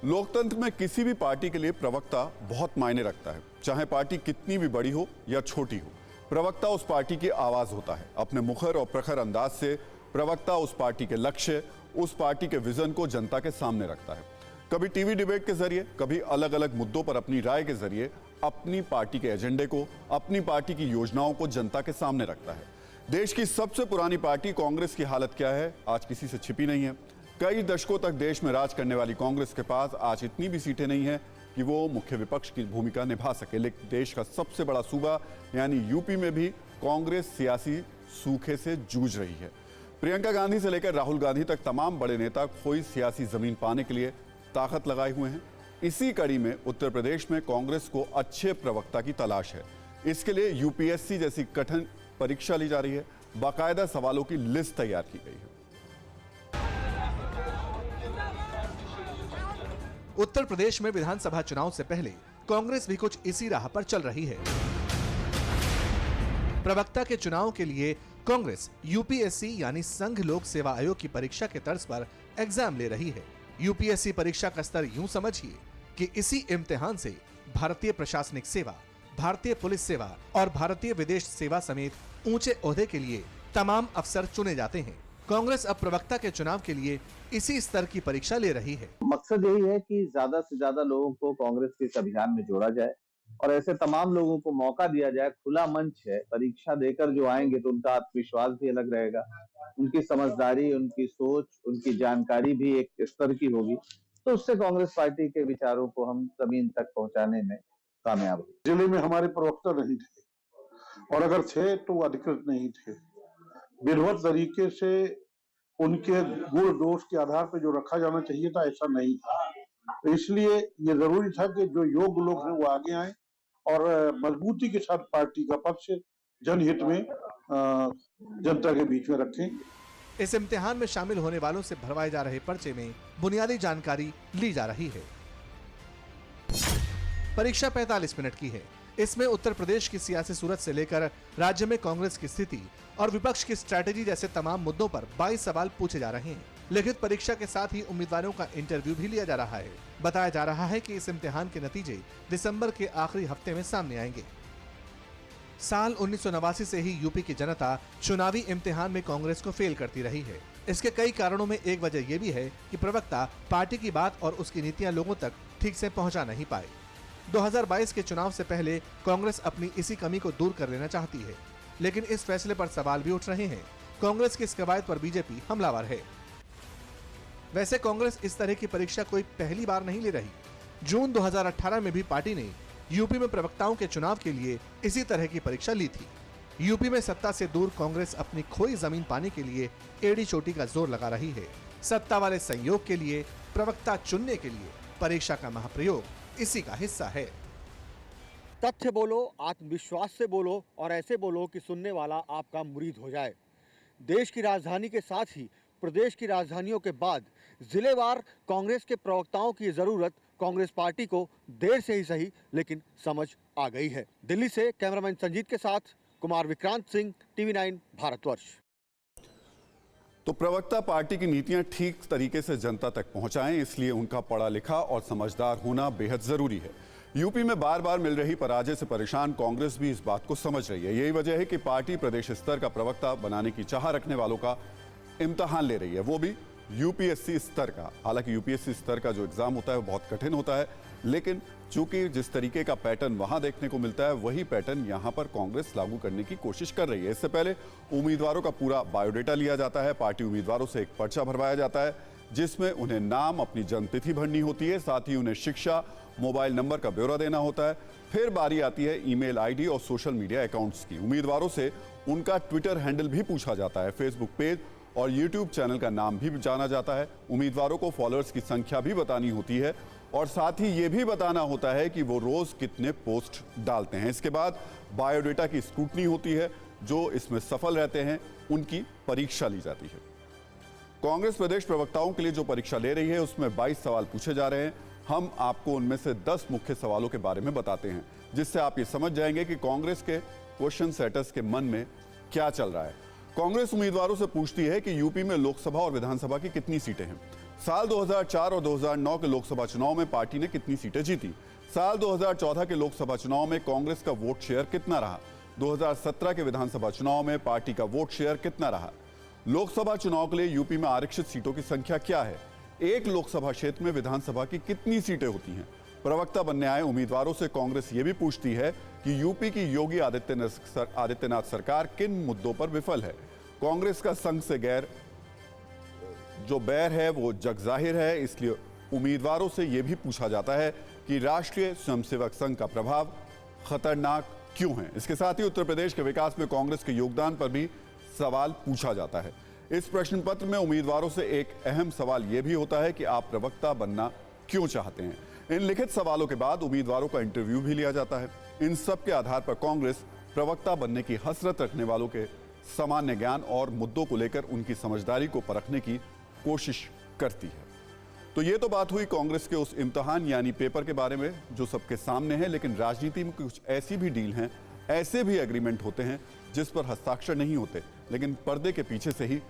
लोकतंत्र में किसी भी पार्टी के लिए प्रवक्ता बहुत मायने रखता है, चाहे पार्टी कितनी भी बड़ी हो या छोटी हो। प्रवक्ता उस पार्टी की आवाज होता है। अपने मुखर और प्रखर अंदाज से प्रवक्ता उस पार्टी के लक्ष्य, उस पार्टी के विजन को जनता के सामने रखता है। कभी टीवी डिबेट के जरिए, कभी अलग अलग मुद्दों पर अपनी राय के जरिए अपनी पार्टी के एजेंडे को, अपनी पार्टी की योजनाओं को जनता के सामने रखता है। देश की सबसे पुरानी पार्टी कांग्रेस की हालत क्या है, आज किसी से छिपी नहीं है। कई दशकों तक देश में राज करने वाली कांग्रेस के पास आज इतनी भी सीटें नहीं है कि वो मुख्य विपक्ष की भूमिका निभा सके। लेकिन देश का सबसे बड़ा सूबा यानी यूपी में भी कांग्रेस सियासी सूखे से जूझ रही है। प्रियंका गांधी से लेकर राहुल गांधी तक तमाम बड़े नेता कोई सियासी जमीन पाने के लिए ताकत लगाए हुए हैं। इसी कड़ी में उत्तर प्रदेश में कांग्रेस को अच्छे प्रवक्ता की तलाश है। इसके लिए यूपीएससी जैसी कठिन परीक्षा ली जा रही है। बाकायदा सवालों की लिस्ट तैयार की गई है। उत्तर प्रदेश में विधानसभा चुनाव से पहले कांग्रेस भी कुछ इसी राह पर चल रही है। प्रवक्ता के चुनाव के लिए कांग्रेस यूपीएससी यानी संघ लोक सेवा आयोग की परीक्षा के तर्ज पर एग्जाम ले रही है। यूपीएससी परीक्षा का स्तर यूं समझिए कि इसी इम्तिहान से भारतीय प्रशासनिक सेवा, भारतीय पुलिस सेवा और भारतीय विदेश सेवा समेत ऊंचे ओहदे के लिए तमाम अफसर चुने जाते हैं। कांग्रेस अब प्रवक्ता के चुनाव के लिए इसी स्तर की परीक्षा ले रही है। मकसद यही है कि ज्यादा से ज्यादा लोगों को कांग्रेस के इस अभियान में जोड़ा जाए और ऐसे तमाम लोगों को मौका दिया जाए। खुला मंच है, परीक्षा देकर जो आएंगे तो उनका आत्मविश्वास भी अलग रहेगा, उनकी समझदारी, उनकी सोच, उनकी जानकारी भी एक स्तर की होगी। तो उससे कांग्रेस पार्टी के विचारों को हम जमीन तक पहुंचाने में कामयाब हुए। जिले में हमारे प्रवक्ता नहीं थे और अगर थे तो अधिकृत नहीं थे। विधिवत तरीके से उनके गुण दोष के आधार पर जो रखा जाना चाहिए था ऐसा नहीं था। तो इसलिए ये जरूरी था कि जो योग्य लोग हैं वो आगे आए और मजबूती के साथ पार्टी का पक्ष जनहित में जनता के बीच में रखें। इस इम्तिहान में शामिल होने वालों से भरवाए जा रहे पर्चे में बुनियादी जानकारी ली जा रही है। परीक्षा 45 मिनट की है। इसमें उत्तर प्रदेश की सियासी सूरत से लेकर राज्य में कांग्रेस की स्थिति और विपक्ष की स्ट्रैटेजी जैसे तमाम मुद्दों पर 22 सवाल पूछे जा रहे हैं। लिखित परीक्षा के साथ ही उम्मीदवारों का इंटरव्यू भी लिया जा रहा है। बताया जा रहा है कि इस इम्तिहान के नतीजे दिसंबर के आखिरी हफ्ते में सामने आएंगे। साल 1989 से ही यूपी की जनता चुनावी इम्तिहान में कांग्रेस को फेल करती रही है। इसके कई कारणों में एक वजह यह भी है कि प्रवक्ता पार्टी की बात और उसकी नीतियां लोगों तक ठीक से पहुंचा नहीं पाए। 2022 के चुनाव से पहले कांग्रेस अपनी इसी कमी को दूर कर लेना चाहती है, लेकिन इस फैसले पर सवाल भी उठ रहे हैं। कांग्रेस की इस कवायद पर बीजेपी हमलावर है। वैसे कांग्रेस इस तरह की परीक्षा कोई पहली बार नहीं ले रही। जून 2018 में भी पार्टी ने यूपी में प्रवक्ताओं के चुनाव के लिए इसी तरह की परीक्षा ली थी। यूपी में सत्ता से दूर कांग्रेस अपनी खोई जमीन पाने के लिए एड़ी चोटी का जोर लगा रही है। सत्ता वाले संयोग के लिए, प्रवक्ता चुनने के लिए परीक्षा का महाप्रयोग इसी का हिस्सा है। तथ्य बोलो, आत्मविश्वास से बोलो और ऐसे बोलो कि सुनने वाला आपका मुरीद हो जाए। देश की राजधानी के साथ ही प्रदेश की राजधानियों के बाद जिलेवार कांग्रेस के प्रवक्ताओं की जरूरत कांग्रेस पार्टी को देर से ही सही लेकिन समझ आ गई है। दिल्ली से कैमरामैन संजीत के साथ कुमार विक्रांत सिंह, टीवी 9 भारतवर्ष। तो प्रवक्ता पार्टी की नीतियां ठीक तरीके से जनता तक पहुंचाएं, इसलिए उनका पढ़ा लिखा और समझदार होना बेहद जरूरी है। यूपी में बार बार मिल रही पराजय से परेशान कांग्रेस भी इस बात को समझ रही है। यही वजह है कि पार्टी प्रदेश स्तर का प्रवक्ता बनाने की चाह रखने वालों का इम्तिहान ले रही है, वो भी यूपीएससी स्तर का। हालांकि यूपीएससी स्तर का जो एग्जाम होता है वो बहुत कठिन होता है, लेकिन चूंकि जिस तरीके का पैटर्न वहां देखने को मिलता है वही पैटर्न यहां पर कांग्रेस लागू करने की कोशिश कर रही है। इससे पहले उम्मीदवारों का पूरा बायोडेटा लिया जाता है। पार्टी उम्मीदवारों से एक पर्चा भरवाया जाता है जिसमें उन्हें नाम, अपनी जन्मतिथि भरनी होती है, साथ ही उन्हें शिक्षा, मोबाइल नंबर का ब्यौरा देना होता है। फिर बारी आती है ईमेल आईडी और सोशल मीडिया अकाउंट्स की। उम्मीदवारों से उनका ट्विटर हैंडल भी पूछा जाता है, फेसबुक पेज और यूट्यूब चैनल का नाम भी जाना जाता है। उम्मीदवारों को फॉलोअर्स की संख्या भी बतानी होती है और साथ ही ये भी बताना होता है कि वो रोज कितने पोस्ट डालते हैं। इसके बाद बायोडेटा की स्क्रूटनी होती है। जो इसमें सफल रहते हैं उनकी परीक्षा ली जाती है। कांग्रेस प्रदेश प्रवक्ताओं के लिए जो परीक्षा ले रही है उसमें 22 सवाल पूछे जा रहे हैं। हम आपको उनमें से 10 मुख्य सवालों के बारे में बताते हैं, जिससे आप ये समझ जाएंगे कि कांग्रेस के क्वेश्चन सेटर्स के मन में क्या चल रहा है। कांग्रेस उम्मीदवारों से पूछती है कि यूपी में लोकसभा और विधानसभा की कितनी सीटें हैं। साल 2004 और 2009 के लोकसभा चुनाव में पार्टी ने कितनी सीटें जीती? साल 2014 के लोकसभा चुनाव में कांग्रेस का वोट शेयर कितना रहा? 2017 के विधानसभा चुनाव में पार्टी का वोट शेयर कितना रहा? लोकसभा चुनाव के लिए यूपी में आरक्षित सीटों की संख्या क्या है? एक लोकसभा क्षेत्र में विधानसभा की कितनी सीटें होती हैं? प्रवक्ता बनने आए उम्मीदवारों से कांग्रेस ये भी पूछती है कि यूपी की योगी आदित्यनाथ सरकार किन मुद्दों पर विफल है? कांग्रेस का संघ से जो बैर है वो जग जाहिर है, इसलिए उम्मीदवारों से यह भी पूछा जाता है कि राष्ट्रीय स्वयंसेवक संघ का प्रभाव खतरनाक क्यों है। इसके साथ ही उत्तर प्रदेश के विकास में कांग्रेस के योगदान पर भी सवाल पूछा जाता है। इस प्रश्न पत्र में उम्मीदवारों से एक अहम सवाल यह भी होता है कि आप प्रवक्ता बनना क्यों चाहते हैं। इन लिखित सवालों के बाद उम्मीदवारों का इंटरव्यू भी लिया जाता है। इन सब के आधार पर कांग्रेस प्रवक्ता बनने की हसरत रखने वालों के सामान्य ज्ञान और मुद्दों को लेकर उनकी समझदारी को परखने की कोशिश करती है। तो ये तो बात हुई कांग्रेस के उस इम्तिहान यानी पेपर के बारे में जो सबके सामने है, लेकिन राजनीति में कुछ ऐसी भी डील हैं, ऐसे भी एग्रीमेंट होते हैं जिस पर हस्ताक्षर नहीं होते, लेकिन पर्दे के पीछे से ही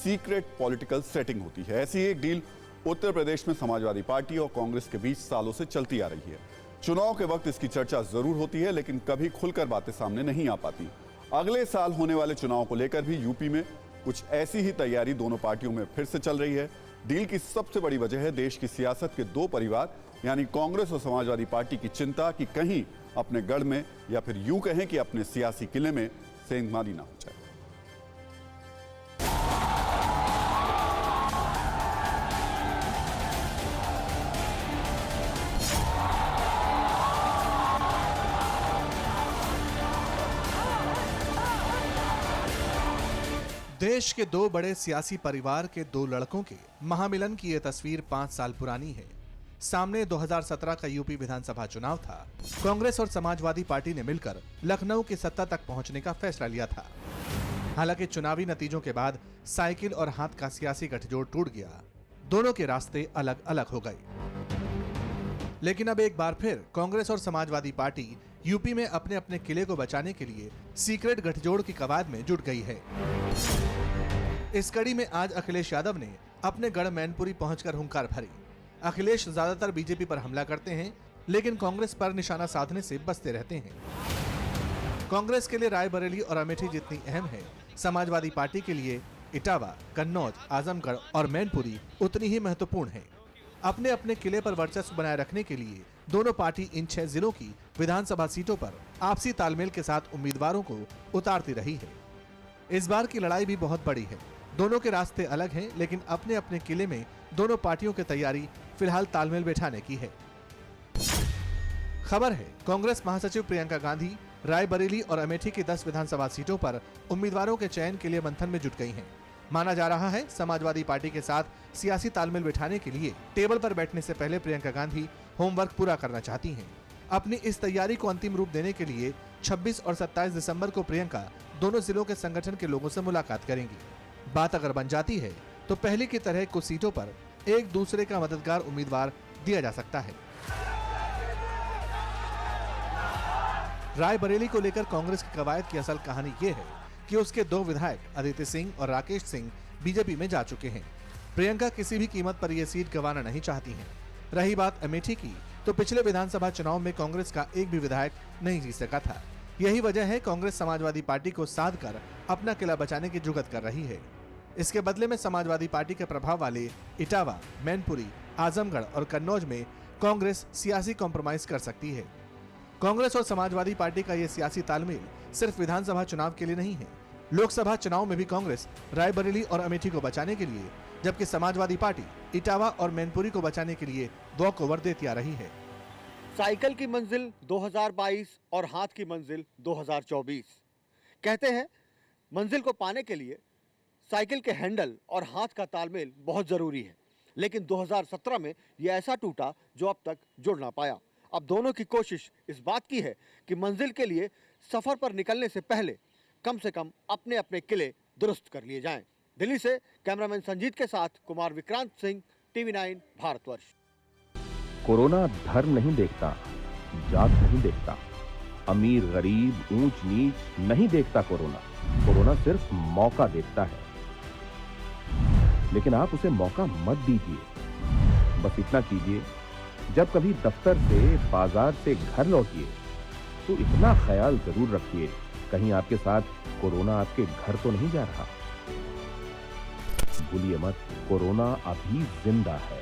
सीक्रेट पॉलिटिकल सेटिंग होती है। ऐसी एक डील उत्तर प्रदेश में समाजवादी पार्टी और कांग्रेस के बीच सालों से चलती आ रही है। चुनाव के वक्त इसकी चर्चा जरूर होती है, लेकिन कभी खुलकर बातें सामने नहीं आ पाती। अगले साल होने वाले चुनाव को लेकर भी यूपी में कुछ ऐसी ही तैयारी दोनों पार्टियों में फिर से चल रही है। डील की सबसे बड़ी वजह है देश की सियासत के दो परिवार यानी कांग्रेस और समाजवादी पार्टी की चिंता कि कहीं अपने गढ़ में या फिर यूं कहें कि अपने सियासी किले में सेंधमारी ना हो जाए। देश के दो बड़े सियासी परिवार के दो लड़कों के महामिलन की यह तस्वीर 5 साल पुरानी है। सामने 2017 का यूपी विधानसभा चुनाव था। कांग्रेस और समाजवादी पार्टी ने मिलकर लखनऊ की सत्ता तक पहुंचने का फैसला लिया था। हालांकि चुनावी नतीजों के बाद साइकिल और हाथ का सियासी गठजोड़ टूट गया। दोनों के रास्ते अलग अलग हो गए। लेकिन अब एक बार फिर कांग्रेस और समाजवादी पार्टी यूपी में अपने अपने किले को बचाने के लिए सीक्रेट गठजोड़ की कवायद में जुट गई है। इस कड़ी में आज अखिलेश यादव ने अपने गढ़ मैनपुरी पहुंचकर हुंकार भरी। अखिलेश ज्यादातर बीजेपी पर हमला करते हैं, लेकिन कांग्रेस पर निशाना साधने से बचते रहते हैं। कांग्रेस के लिए रायबरेली और अमेठी जितनी अहम है, समाजवादी पार्टी के लिए इटावा, कन्नौज, आजमगढ़ और मैनपुरी उतनी ही महत्वपूर्ण है। अपने अपने किले पर वर्चस्व बनाए रखने के लिए दोनों पार्टी इन 6 जिलों की विधानसभा सीटों पर आपसी तालमेल के साथ उम्मीदवारों को उतारती रही है। इस बार की लड़ाई भी बहुत बड़ी है। दोनों के रास्ते अलग हैं, लेकिन अपने अपने किले में दोनों पार्टियों की तैयारी फिलहाल तालमेल बैठाने की है। खबर है कांग्रेस महासचिव प्रियंका गांधी रायबरेली और अमेठी की 10 विधानसभा सीटों पर उम्मीदवारों के चयन के लिए मंथन में जुट गई हैं। माना जा रहा है समाजवादी पार्टी के साथ सियासी तालमेल बिठाने के लिए टेबल पर बैठने से पहले प्रियंका गांधी होमवर्क पूरा करना चाहती हैं। अपनी इस तैयारी को अंतिम रूप देने के लिए 26 और 27 दिसंबर को प्रियंका दोनों जिलों के संगठन के लोगों से मुलाकात करेंगी। बात अगर बन जाती है तो पहले की तरह कुछ सीटों पर एक दूसरे का मददगार उम्मीदवार दिया जा सकता है। रायबरेली को लेकर कांग्रेस की कवायद की असल कहानी ये है कि उसके 2 विधायक आदित्य सिंह और राकेश सिंह बीजेपी में जा चुके हैं। प्रियंका किसी भी कीमत पर यह सीट गंवाना नहीं चाहती हैं। रही बात अमेठी की, तो पिछले विधानसभा चुनाव में कांग्रेस का एक भी विधायक नहीं जीत सका था। यही वजह है कांग्रेस समाजवादी पार्टी को साध कर अपना किला बचाने की जुगत कर रही है। इसके बदले में समाजवादी पार्टी के प्रभाव वाले इटावा, मैनपुरी, आजमगढ़ और कन्नौज में कांग्रेस सियासी कॉम्प्रोमाइज कर सकती है। कांग्रेस और समाजवादी पार्टी का यह सियासी तालमेल सिर्फ विधानसभा चुनाव के लिए नहीं है। लोकसभा चुनाव में भी कांग्रेस रायबरेली और अमेठी को बचाने के लिए, जबकि समाजवादी पार्टी इटावा और मैनपुरी को बचाने के लिए वॉक ओवर देती आ रही है। साइकिल की मंजिल 2022 और हाथ की मंजिल 2024। कहते हैं मंजिल को पाने के लिए साइकिल के हैंडल और हाथ का तालमेल बहुत जरूरी है, लेकिन 2017 में यह ऐसा टूटा जो अब तक जुड़ ना पाया। अब दोनों की कोशिश इस बात की है कि मंजिल के लिए सफर पर निकलने से पहले कम से कम अपने अपने किले दुरुस्त कर लिए जाएं। दिल्ली से कैमरामैन संजीत के साथ कुमार विक्रांत सिंह, TV9 भारतवर्ष। कोरोना धर्म नहीं देखता, जात नहीं देखता, अमीर गरीब ऊंच नीच नहीं देखता। कोरोना सिर्फ मौका देखता है, लेकिन आप उसे मौका मत दीजिए। बस इतना कीजिए, जब कभी दफ्तर से, बाजार से घर लौटिए तो इतना ख्याल जरूर रखिए कहीं आपके साथ कोरोना आपके घर तो नहीं जा रहा। भूलिए मत, कोरोना अभी जिंदा है।